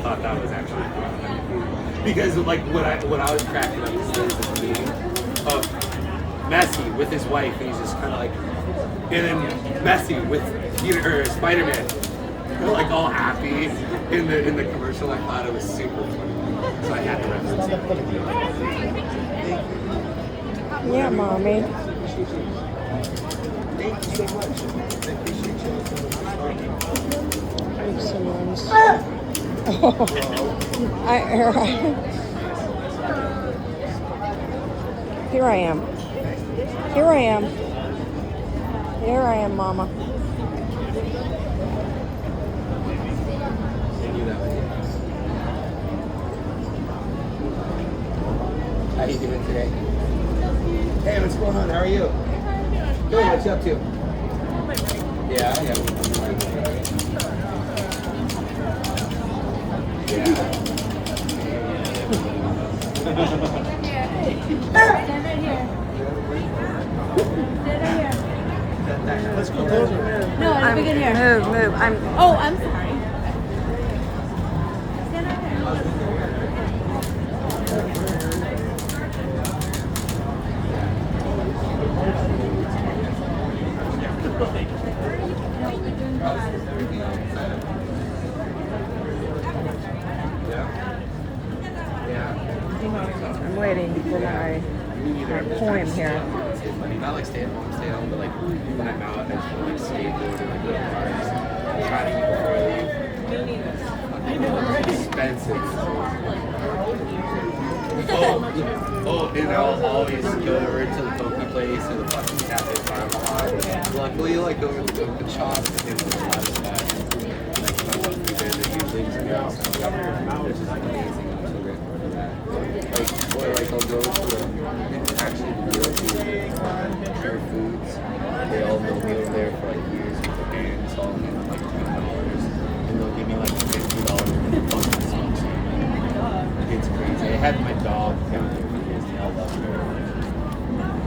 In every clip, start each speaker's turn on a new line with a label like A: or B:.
A: thought that was actually because like what I was cracking up is there's this meme of Messi with his wife, and he's just kind of like, and then Messi with Peter or Spider-Man, they're like all happy in the commercial. I thought it was super funny, so I had to reference it.
B: Yeah, mommy.
A: Thank you so much. I appreciate
B: Someone's. Here I am. Here I am. Here I am, Mama.
A: How you doing today? Hey, what's going on? How are you? Good. What you up to? Yeah.
C: Let's go.
D: No, I'm begin here.
B: Move.
D: I'm sorry. Stand right there.
B: I'm waiting for my poem here.
A: Not like stay home, but like when I'm out, I just want to like skateboard and like go to bars. Try to eat before I leave. I know, right? Expensive. And I'll always go over to the Coca place or the fucking Cafe Farmhouse. Luckily, like go to the Coca shop and get a lot of stuff. Like my one food there, they usually just go outside, which is like amazing. I'm so grateful for that. Like, or like I'll go to the actually Pure Foods. They all know me over there for like years with the bands, all of them like $20, and they'll give me like $50 for the fucking smoke. It's crazy. I had my dog down there for years. I love her.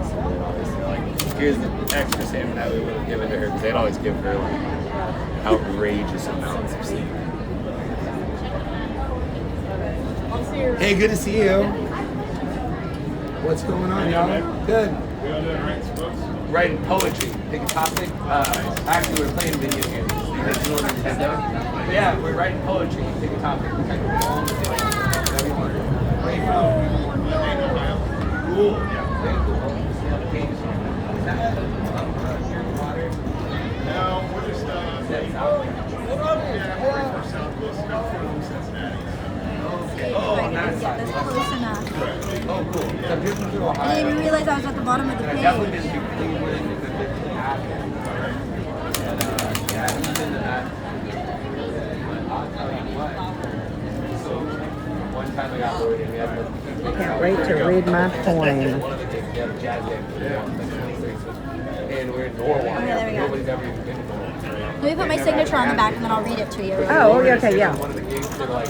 A: So they'd always say like, here's the extra salmon that we would have given to her, because they'd always give her like outrageous amounts of salmon. Hey, good to see you. What's going on, y'all? Good. Writing poetry. Pick a topic. Actually, we're playing video games. The original Nintendo. But yeah, we're writing poetry. Pick a topic. Where you from? Cool. Yeah. Very cool.
C: No, we're just
A: Oh, nice.
D: That's close enough.
A: Oh, cool. So I'm just through
D: I
A: Ohio.
D: didn't even realize I was at the bottom of the
A: And
D: page.
A: I've definitely been to Cleveland and been to Athens. And yeah, I've been to that. But I'll tell you what. So one time I got worried and we had
B: Can't wait to read my poem.
A: one of the things we have a jazz band for like 26, and we're in Norwalk.
D: Okay, there we go.
A: Nobody's ever even been to Norwalk.
D: Let me put my signature on the back and then I'll read it to you.
B: Oh, okay, yeah.
A: One of the gigs, they're like,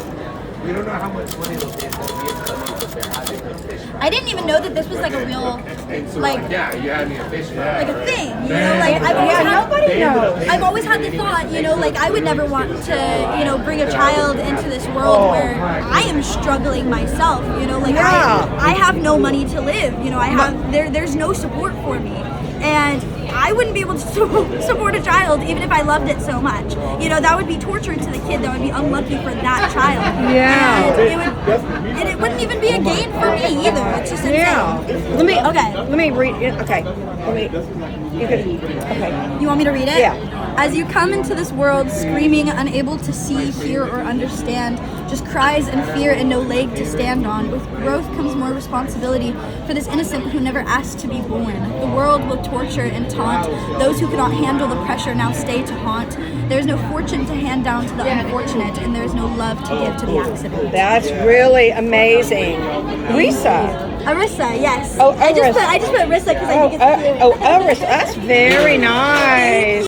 A: we don't know how much money they'll pay for the VFW, but they're having a fish fry.
D: I didn't even know that this was like a real,
A: And so
D: like,
A: yeah, you had me a fish fry.
D: like a thing, you know, like I've always had the thought, you know, like I would never want to, you know, bring a child into this world where I am struggling myself, you know, like I have no money to live, you know, there's no support for me, and I wouldn't be able to support a child even if I loved it so much. You know, that would be torture to the kid. That would be unlucky for that child.
B: Yeah.
D: And it wouldn't even be a gain for me either. It's just insane.
B: Yeah. Let me read it. Okay.
D: You want me to read it?
B: Yeah.
D: As you come into this world screaming, unable to see, hear, or understand, just cries and fear and no leg to stand on. With growth comes more responsibility for this innocent who never asked to be born. The world will torture and taunt those who cannot handle the pressure now stay to haunt. There is no fortune to hand down to the unfortunate, and there is no love to give to the accident.
B: That's really amazing.
D: Arissa, yes.
B: Oh,
D: I just put Arissa because I think it's cute.
B: Arissa. That's very nice.